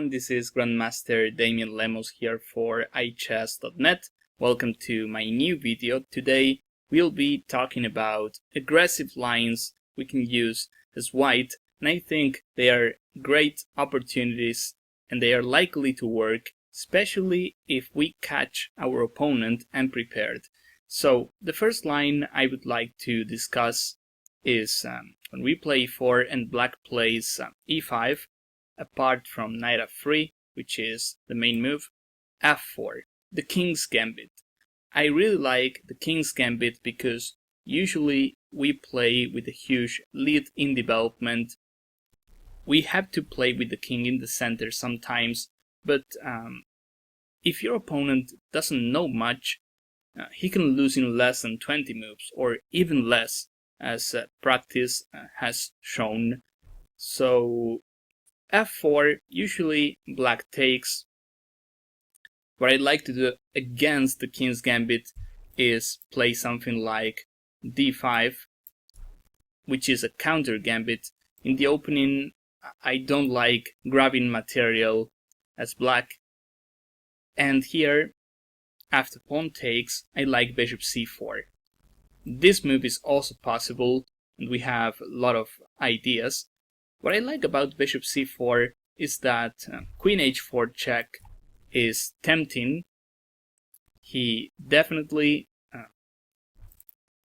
everyone, this is Grandmaster Damian Lemos here for iChess.net. Welcome to my new video. Today we'll be talking about aggressive lines we can use as white, and I think they are great opportunities and they are likely to work, especially if we catch our opponent unprepared. So the first line I would like to discuss is when we play e4 and black plays e5, apart from knight f3, which is the main move, f4, the king's gambit. I really like the king's gambit because usually we play with a huge lead in development. We have to play with the king in the center sometimes, but if your opponent doesn't know much, he can lose in less than 20 moves, or even less, as practice has shown. So f4, usually black takes. What I'd like to do against the king's gambit is play something like d5, which is a counter gambit. In the opening, I don't like grabbing material as black, and here, after pawn takes, I like bishop c4. This move is also possible, and we have a lot of ideas. What I like about bishop c4 is that queen h4 check is tempting. He definitely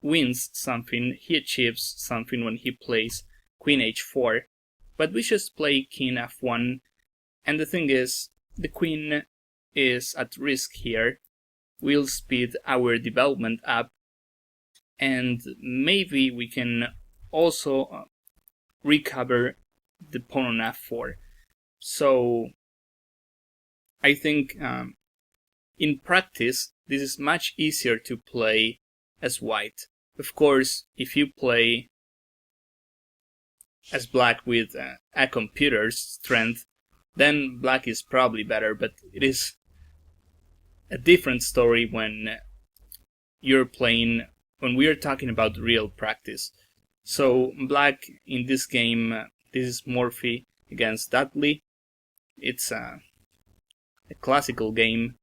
wins something, he achieves something when he plays queen h4, but we just play king f1, and the thing is, the queen is at risk here. We'll speed our development up, and maybe we can also recover the pawn on f4. So I think in practice this is much easier to play as white. Of course, if you play as black with a computer's strength, then black is probably better, but it is a different story when you're playing, when we are talking about real practice. So black in this game, this is Morphy against Dudley. It's a classical game.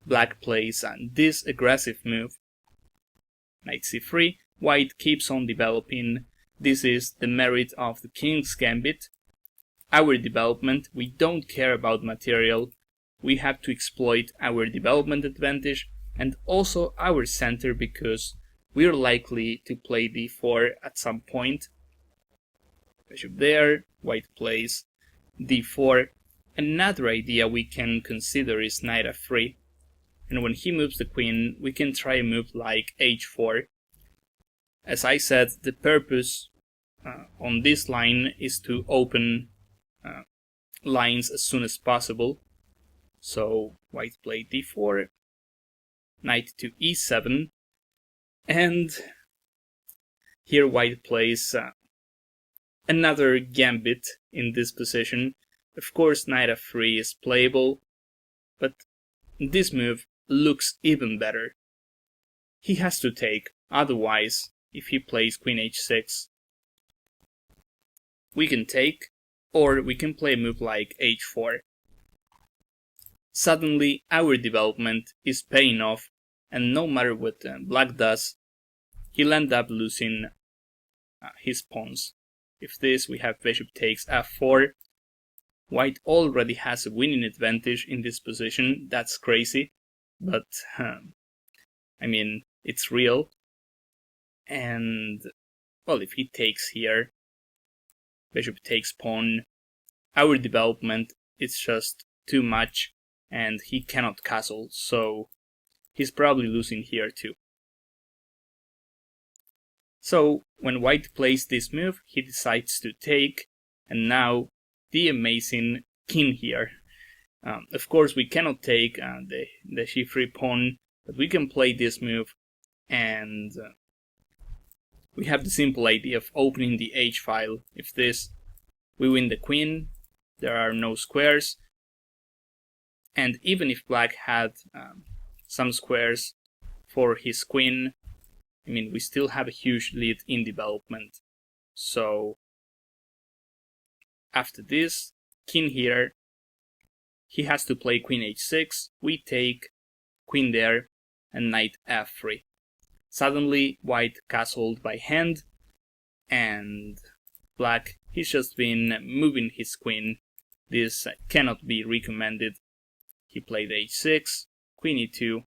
Black plays this aggressive move, knight c3. White keeps on developing. This is the merit of the king's gambit. Our development, we don't care about material. We have to exploit our development advantage and also our center, because we are likely to play d4 at some point. Bishop there, white plays d4. Another idea we can consider is knight f3, and when he moves the queen, we can try a move like h4. As I said, the purpose on this line is to open lines as soon as possible. So white played d4, knight to e7, and here white plays another gambit in this position. Of course, knight f3 is playable, but this move looks even better. He has to take, otherwise, if he plays queen h6, we can take, or we can play a move like h4. Suddenly, our development is paying off, and no matter what black does, he'll end up losing his pawns. If this, we have bishop takes f4. White already has a winning advantage in this position. That's crazy, but I mean, it's real. And well, if he takes here, bishop takes pawn, our development is just too much, and he cannot castle, so he's probably losing here too. So when white plays this move, he decides to take, and now the amazing king here. Of course, we cannot take the g3 pawn, but we can play this move, and we have the simple idea of opening the h-file. If this, we win the queen, there are no squares, and even if black had some squares for his queen, I mean, we still have a huge lead in development. So after this, king here, he has to play queen h6, we take, queen there, and knight f3. Suddenly, white castled by hand, and black, he's just been moving his queen. This cannot be recommended. He played h6, queen e2.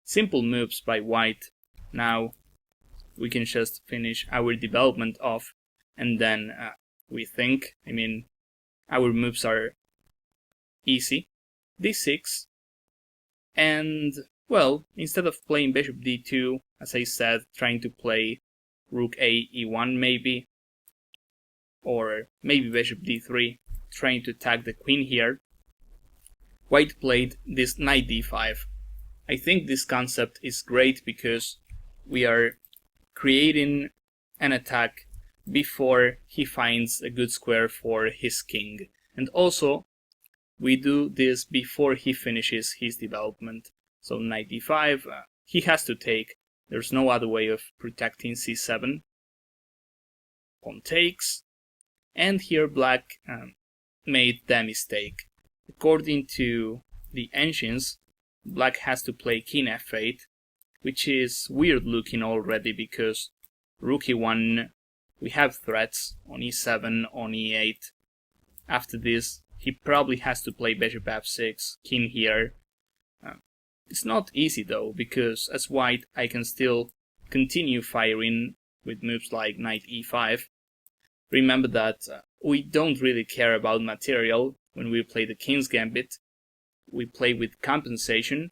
Simple moves by white. Now we can just finish our development off, and then we think, our moves are easy. d6, and well, instead of playing bishop d2, as I said, trying to play rook a e1 maybe, or maybe bishop d3, trying to attack the queen here, white played this knight d5. I think this concept is great because we are creating an attack before he finds a good square for his king. And also, we do this before he finishes his development. So knight d5, he has to take. There's no other way of protecting c7. Pawn takes. And here black made the mistake. According to the ancients, black has to play king f8, which is weird looking already because rook e1, we have threats on e7, on e8. After this, he probably has to play bishop f6, king here. It's not easy though, because as white I can still continue firing with moves like knight e5. Remember that we don't really care about material when we play the king's gambit. We play with compensation.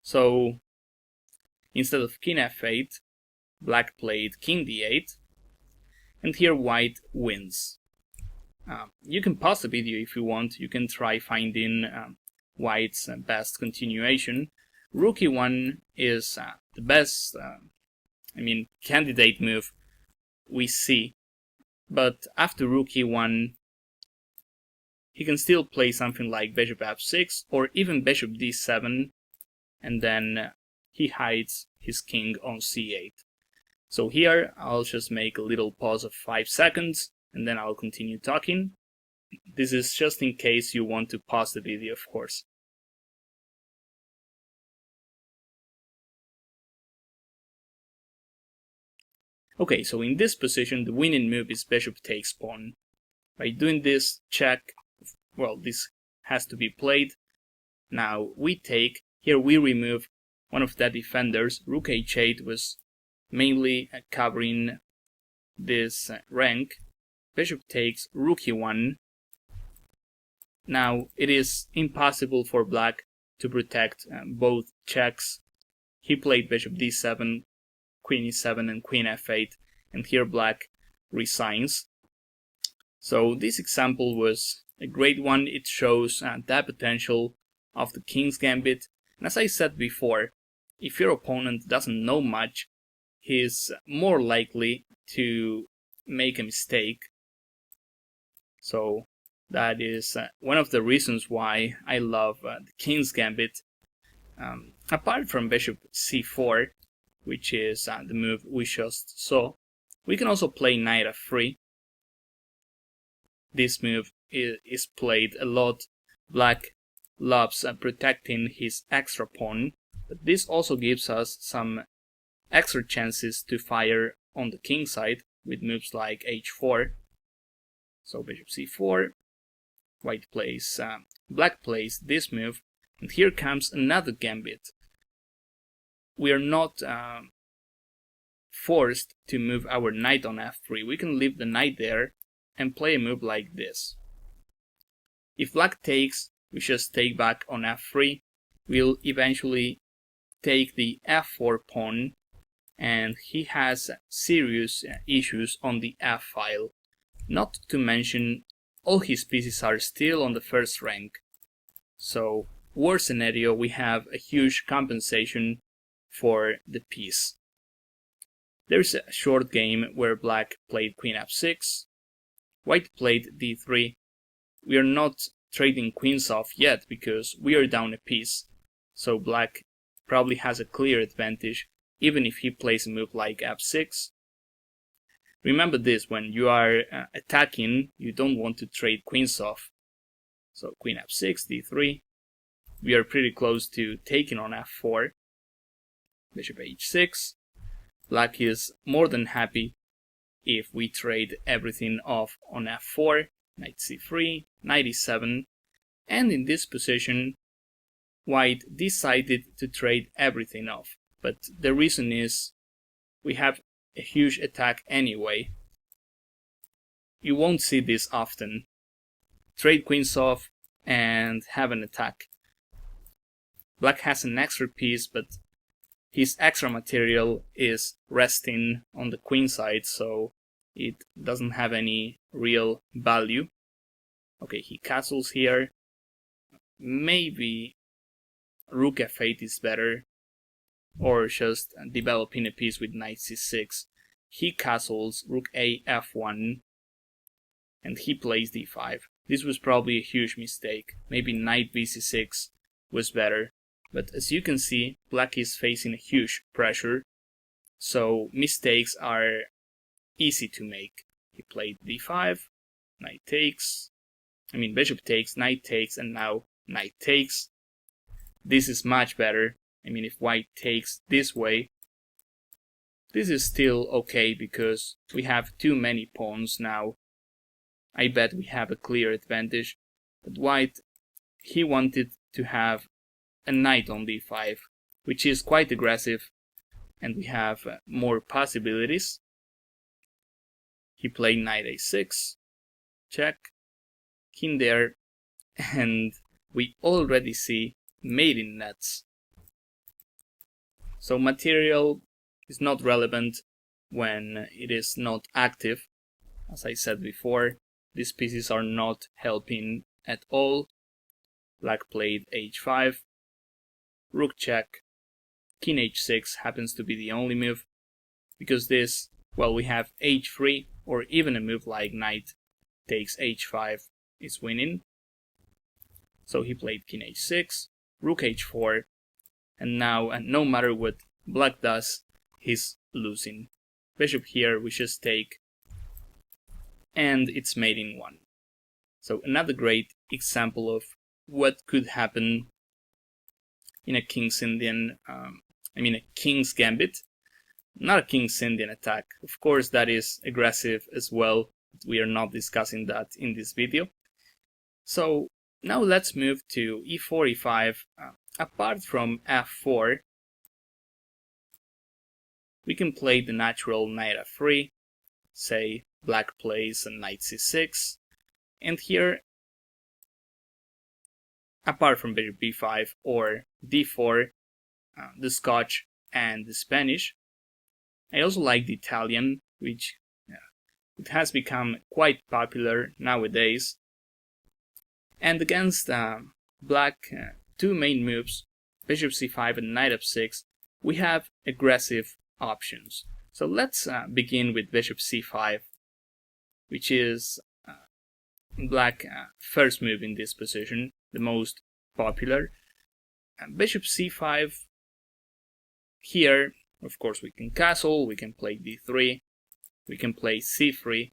So instead of king f8, black played king d8, and here white wins. You can pause the video if you want. You can try finding white's best continuation. Rook e1 is the best, candidate move we see. But after rook e1, he can still play something like bishop f6 or even bishop d7, and then he hides his king on c8. So here I'll just make a little pause of 5 seconds and then I'll continue talking. This is just in case you want to pause the video, of course. Okay, so in this position the winning move is bishop takes pawn. By doing this check, well, this has to be played. Now we take, here we remove one of the defenders. Rook h8 was mainly covering this rank. Bishop takes, rook e1. Now it is impossible for black to protect both checks. He played bishop d7, queen e7 and queen f8, and here black resigns. So this example was a great one. It shows the potential of the king's gambit. And as I said before, if your opponent doesn't know much, he is more likely to make a mistake. So that is one of the reasons why I love the king's gambit. Apart from bishop c4, which is the move we just saw, we can also play knight f3. This move is played a lot. Black loves protecting his extra pawn, but this also gives us some extra chances to fire on the king side with moves like h4. So bishop c4, black plays this move, and here comes another gambit. We are not forced to move our knight on f3. We can leave the knight there and play a move like this. If black takes, we just take back on f3. We'll eventually take the f4 pawn, and he has serious issues on the f file. Not to mention, all his pieces are still on the first rank. So, worst scenario, we have a huge compensation for the piece. There's a short game where black played queen f6, white played d3. We are not trading queens off yet because we are down a piece, so black probably has a clear advantage even if he plays a move like f6. Remember this, when you are attacking, you don't want to trade queens off. So queen f6, d3. We are pretty close to taking on f4. Bishop h6. Black is more than happy if we trade everything off on f4. Knight c3, knight e7. And in this position, White decided to trade everything off. But the reason is we have a huge attack anyway. You won't see this often. Trade queens off and have an attack. Black has an extra piece, but his extra material is resting on the queen side, so it doesn't have any real value. Okay, he castles here. Maybe rook f8 is better, or just developing a piece with knight c6. He castles rook a f1, and he plays d5. This was probably a huge mistake. Maybe knight bc6 was better. But as you can see, black is facing a huge pressure, so mistakes are easy to make. He played d5, knight takes, bishop takes, knight takes, and now knight takes. This is much better. If white takes this way, this is still okay because we have too many pawns now. I bet we have a clear advantage, but white, he wanted to have a knight on d5, which is quite aggressive, and we have more possibilities. He played knight a6, check, king there, and we already see mating nets. So material is not relevant when it is not active. As I said before, these pieces are not helping at all. Black played h5, rook check, king h6 happens to be the only move, because this, well, we have h3, or even a move like knight takes h5 is winning. So he played king h6, rook h4, and now, no matter what black does, he's losing. Bishop here, we just take, and it's mating 1. So another great example of what could happen in a King's Indian, a King's Gambit, not a King's Indian attack. Of course, that is aggressive as well. But we are not discussing that in this video. So now let's move to e4, e5. Apart from f4, we can play the natural knight f3. Say black plays a knight c6, and here, apart from bishop b5 or d4, the Scotch and the Spanish, I also like the Italian, which it has become quite popular nowadays. And against black, two main moves, bishop c5 and knight f6, we have aggressive options. So let's begin with bishop c5, which is black first move in this position, the most popular. Bishop c5, here, of course, we can castle, we can play d3, we can play c3,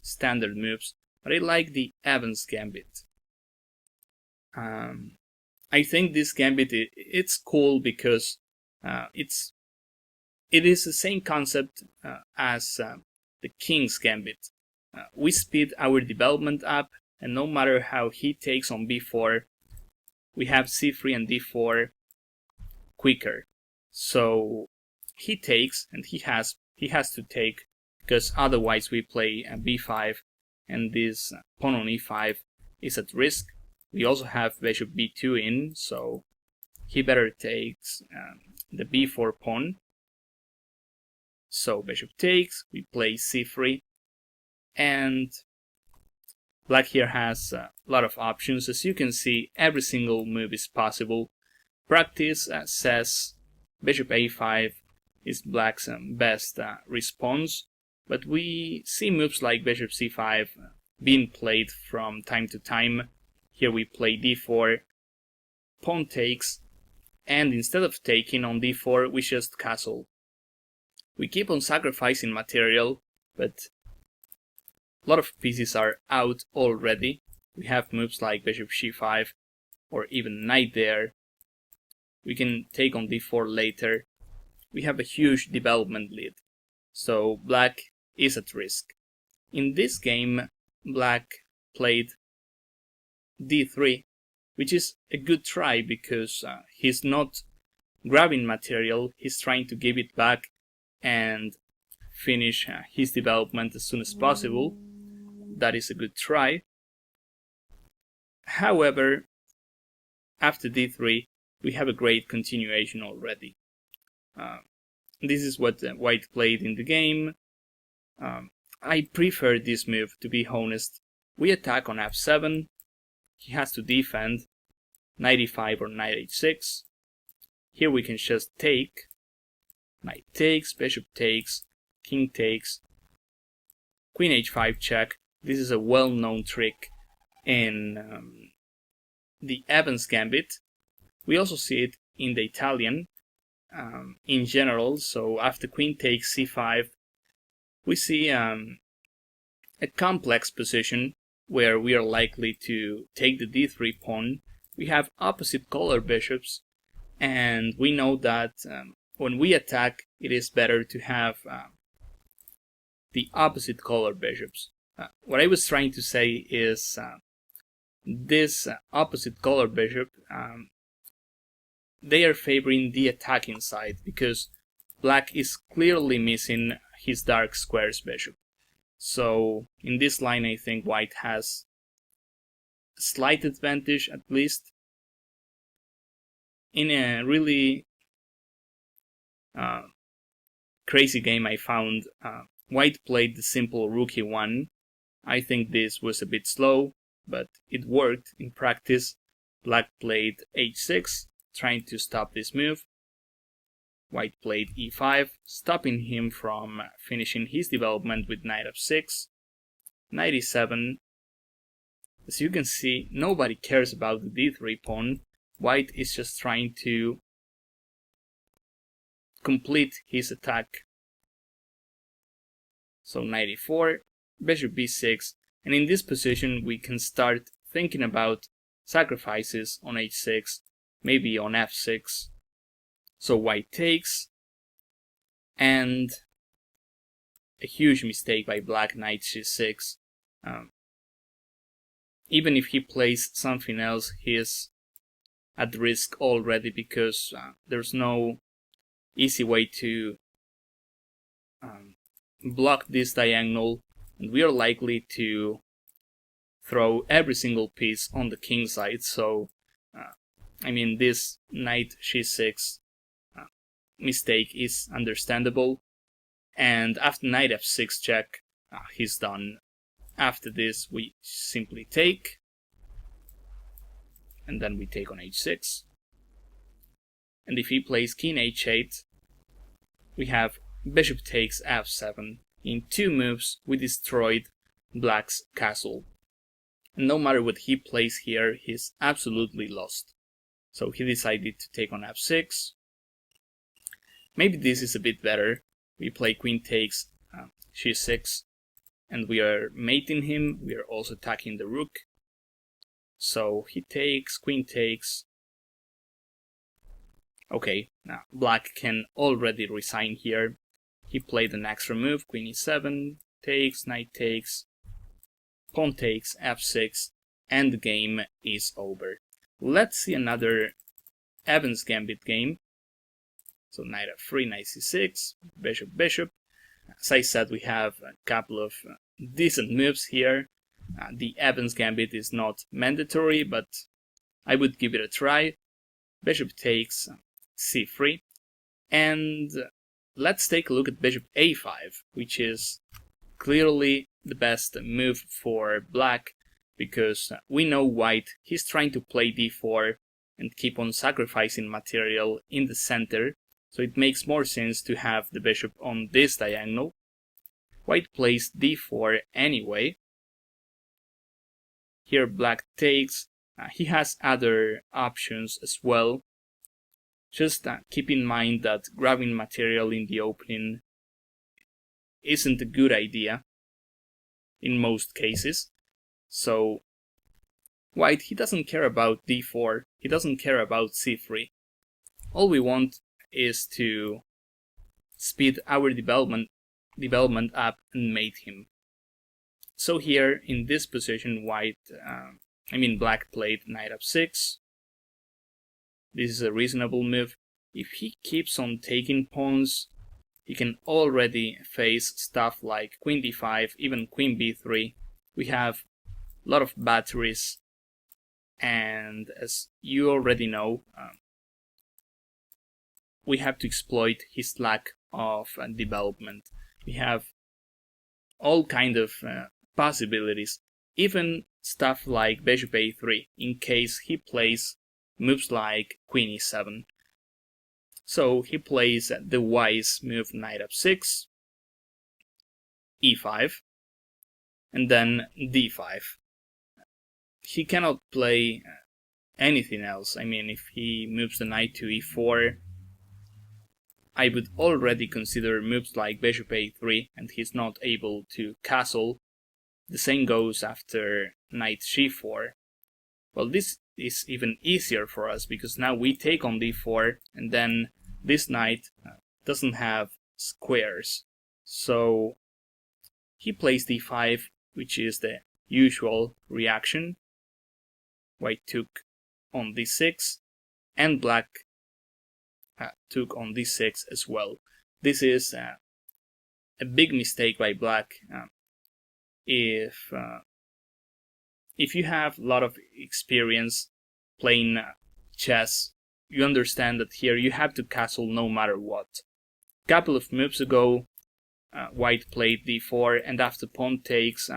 standard moves, but I like the Evans Gambit. I think this Gambit, it's cool because it is the same concept as the King's Gambit. We speed our development up, and no matter how he takes on b4, we have c3 and d4 quicker. So he takes, and he has to take, because otherwise we play b5, and this pawn on e5 is at risk. We also have bishop b2 in, so he better takes the b4 pawn. So bishop takes, we play c3, and black here has a lot of options. As you can see, every single move is possible. Practice says bishop a5 is black's best response, but we see moves like bishop c5 being played from time to time. Here we play d4, pawn takes, and instead of taking on d4, we just castle. We keep on sacrificing material, but a lot of pieces are out already. we have moves like bishop c5 or even knight there. We can take on d4 later. We have a huge development lead, so black is at risk. In this game, black played d3, which is a good try because he's not grabbing material, he's trying to give it back and finish his development as soon as possible. That is a good try. However, after d3, we have a great continuation already. This is what white played in the game. I prefer this move, to be honest. We attack on f7, he has to defend, knight e5 or knight h6. Here we can just take, knight takes, bishop takes, king takes, queen h5 check. This is a well-known trick in the Evans Gambit. We also see it in the Italian in general. So after queen takes c5, we see a complex position where we are likely to take the d3 pawn. We have opposite color bishops, and we know that when we attack, it is better to have the opposite color bishops. What I was trying to say is this opposite color bishop, they are favoring the attacking side because black is clearly missing his dark squares bishop. So in this line I think white has a slight advantage at least. In a really crazy game I found, white played the simple rook e1. I think this was a bit slow, but it worked in practice. Black played h6, trying to stop this move. White played e5, stopping him from finishing his development with knight f6. Knight e7. As you can see, nobody cares about the d3 pawn. White is just trying to complete his attack. So knight e4, bishop b6, and in this position we can start thinking about sacrifices on h6, maybe on f6. So white takes, and a huge mistake by black, knight c6. Even if he plays something else, he is at risk already because there's no easy way to block this diagonal, and we are likely to throw every single piece on the king side. So I mean, this knight c6 mistake is understandable, and after knight f6 check, he's done. After this we simply take, and then we take on h6, and if he plays king h8, we have bishop takes f7. In 2 moves we destroyed black's castle, and no matter what he plays here, he's absolutely lost. So he decided to take on f6. Maybe this is a bit better. We play queen takes c6, and we are mating him. We are also attacking the rook. So he takes, queen takes. Okay, now black can already resign here. He played an extra move, queen e7, takes, knight takes, pawn takes, f6, and the game is over. Let's see another Evans Gambit game. So knight f3, knight c6, bishop, bishop. As I said, we have a couple of decent moves here. The Evans Gambit is not mandatory, but I would give it a try. Bishop takes c3, and let's take a look at bishop a5, which is clearly the best move for black, because we know white, he's trying to play d4 and keep on sacrificing material in the center, so it makes more sense to have the bishop on this diagonal. White plays d4 anyway. Here black takes. He has other options as well. Just keep in mind that grabbing material in the opening isn't a good idea in most cases. So white, he doesn't care about d4, he doesn't care about c3. All we want is to speed our development up and mate him. So here in this position, black played knight f6. This is a reasonable move. If he keeps on taking pawns, he can already face stuff like queen d5, even queen b3. We have a lot of batteries, and as you already know, we have to exploit his lack of development. We have all kind of possibilities, even stuff like bishop a3, in case he plays moves like queen e7. So he plays the wise move knight f6, e5, and then d5. He cannot play anything else. I mean, if he moves the knight to e4, I would already consider moves like bishop a3, and he's not able to castle. The same goes after knight g4. Well, this is even easier for us, because now we take on d4, and then this knight doesn't have squares. So he plays d5, which is the usual reaction. White took on d6, and black took on d6 as well. This is a big mistake by black. If you have a lot of experience playing chess, you understand that here you have to castle no matter what. A couple of moves ago, white played d4, and after pawn takes,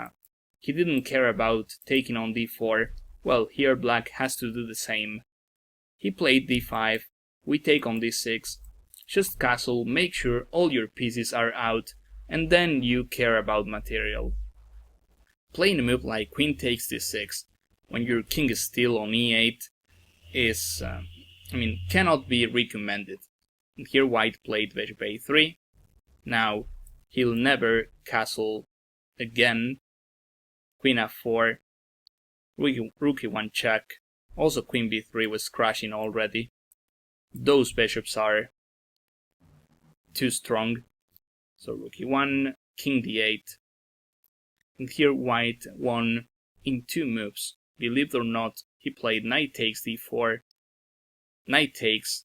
he didn't care about taking on d4. Well, here black has to do the same. He played d5, we take on d6, just castle, make sure all your pieces are out, and then you care about material. Playing a move like queen takes d6, when your king is still on e8, is, cannot be recommended. And here white played bishop a3. Now, he'll never castle again. Queen f4, rook e1 check. Also queen b3 was crashing already. Those bishops are too strong. So rook e1, king d8. And here white won in 2 moves. Believe it or not, he played knight takes d4, knight takes,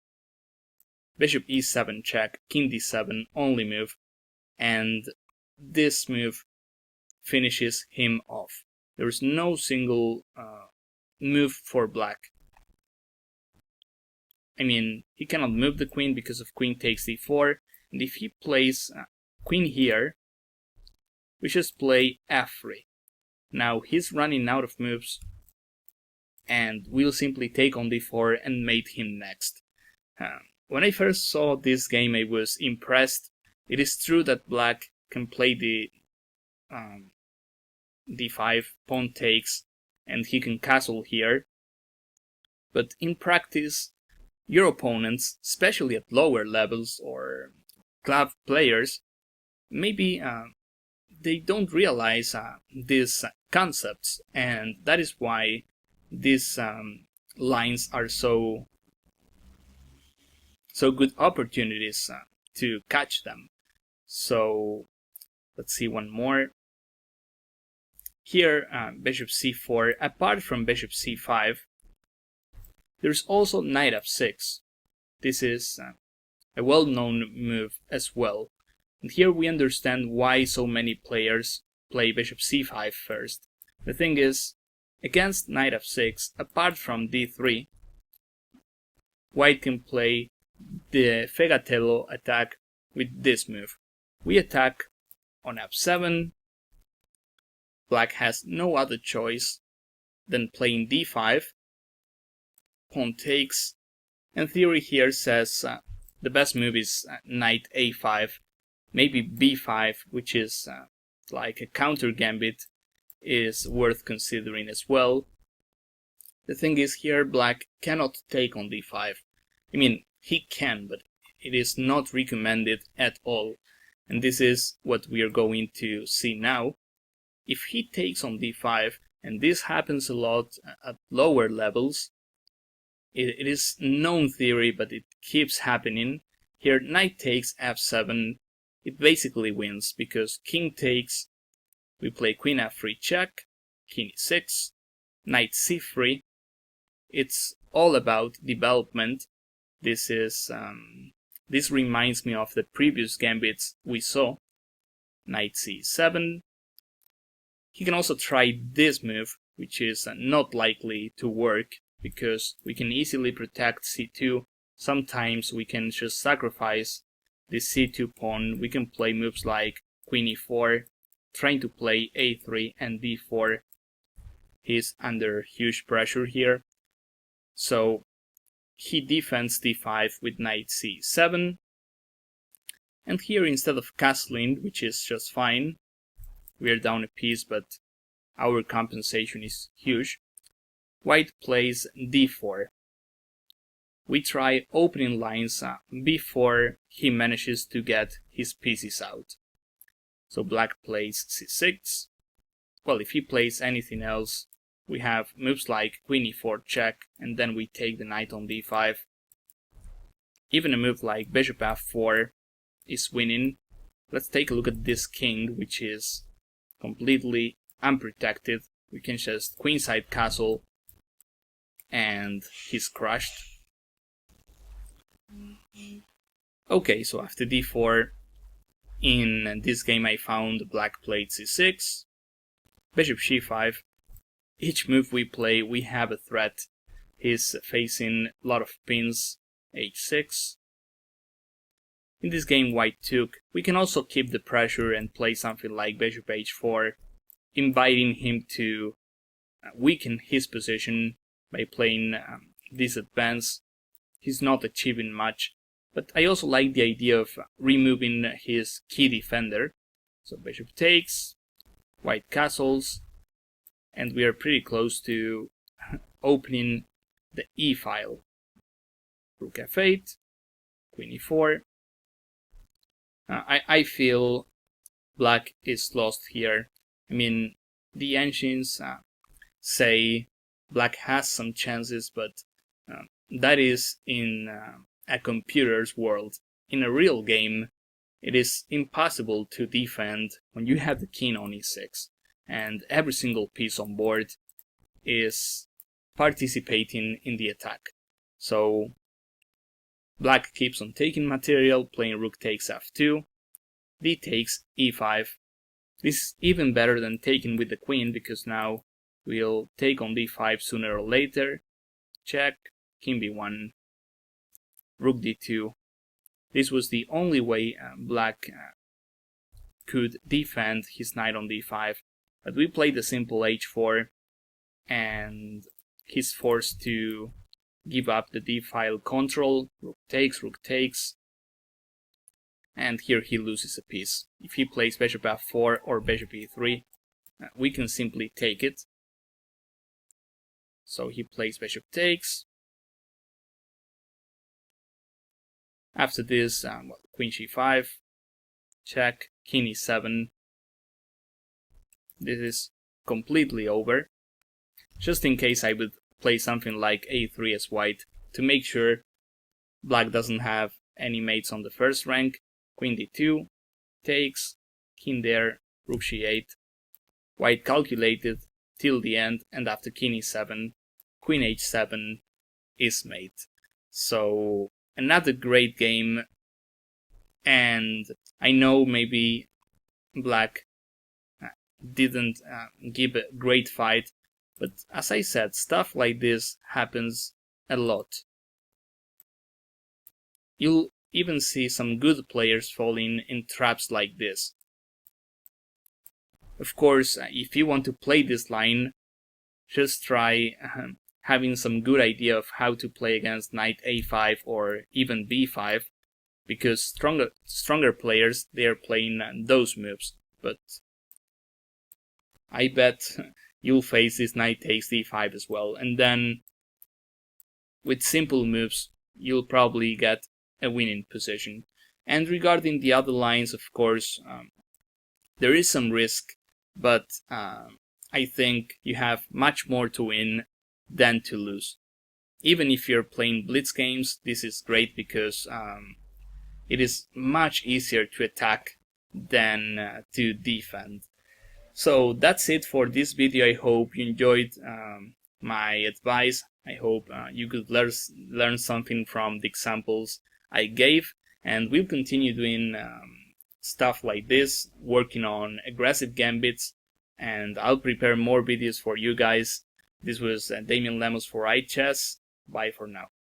bishop e7 check, king d7 only move, and this move finishes him off. There's no single move for black. I mean, he cannot move the queen because of queen takes d4, and if he plays queen here, we just play f3. Now he's running out of moves, and we'll simply take on d4 and mate him next. When I first saw this game, I was impressed. It is true that black can play the d5, pawn takes, and he can castle here. But in practice, your opponents, especially at lower levels or club players, maybe they don't realize these concepts, and that is why these lines are so good opportunities to catch them. So let's see one more. Here, bishop c4. Apart from bishop c5, there's also knight f6. This is a well-known move as well. And here we understand why so many players play bishop c5 first. The thing is, against knight f6, apart from d3, white can play the Fegatello attack with this move. We attack on f7. Black has no other choice than playing d5. Pawn takes. And theory here says the best move is knight a5. Maybe b5, which is like a counter gambit, is worth considering as well. The thing is, here black cannot take on d5. I mean, he can, but it is not recommended at all. And this is what we are going to see now. If he takes on d5 and this happens a lot at lower levels. It is known theory, but it keeps happening. Here, knight takes f7, it basically wins, because king takes, we play queen f3 check, king e6, knight c3. It's all about development. This reminds me of the previous gambits we saw. Knight c7. He can also try this move, which is not likely to work, because we can easily protect c2. Sometimes we can just sacrifice the c2 pawn. We can play moves like queen e4, trying to play a3 and d4. He's under huge pressure here. So he defends d5 with knight c7. And here, instead of castling, which is just fine, we're down a piece, but our compensation is huge, white plays d4. We try opening lines before he manages to get his pieces out. So black plays c6. Well, if he plays anything else, we have moves like queen e4 check, and then we take the knight on d5. Even a move like bishop f4 is winning. Let's take a look at this king, which is completely unprotected. We can just queenside castle, and he's crushed. Okay, so after d4, in this game I found black played c6, bishop c5. Each move we play, we have a threat. He's facing a lot of pins, h6. In this game white took. We can also keep the pressure and play something like bishop h4, inviting him to weaken his position by playing this advance. He's not achieving much, but I also like the idea of removing his key defender. So bishop takes, white castles, and we are pretty close to opening the e-file. Rook f8, queen e4. I feel black is lost here. I mean, the engines say black has some chances, but that is in a computer's world. In a real game, it is impossible to defend when you have the king on e6, and every single piece on board is participating in the attack. So black keeps on taking material, playing rook takes f2, d takes e5. This is even better than taking with the queen, because now we'll take on d5 sooner or later. Check, king b1, rook d2. This was the only way black could defend his knight on d5, but we played the simple h4, and he's forced to give up the d-file control. Rook takes, and here he loses a piece. If he plays bishop f4 or bishop e3, we can simply take it. So he plays bishop takes. After this, queen c5, check, king e7. This is completely over. Just in case, I would play something like a3 as white to make sure black doesn't have any mates on the first rank. Queen d2, takes, king there, rook c8. White calculated till the end, and after king e7, queen h7 is mate. So another great game, and I know maybe black didn't give a great fight, but as I said, stuff like this happens a lot. You'll even see some good players falling in traps like this. Of course, if you want to play this line, just try having some good idea of how to play against knight a5 or even b5, because stronger players, they are playing those moves. But I bet you'll face this knight takes d5 as well, and then with simple moves you'll probably get a winning position. And regarding the other lines, of course, there is some risk, but I think you have much more to win than to lose. Even if you're playing blitz games, this is great because it is much easier to attack than to defend. So that's it for this video. I hope you enjoyed my advice. I hope you could learn something from the examples I gave, and we'll continue doing stuff like this, working on aggressive gambits, and I'll prepare more videos for you guys. This was Damian Lemos for iChess. Bye for now.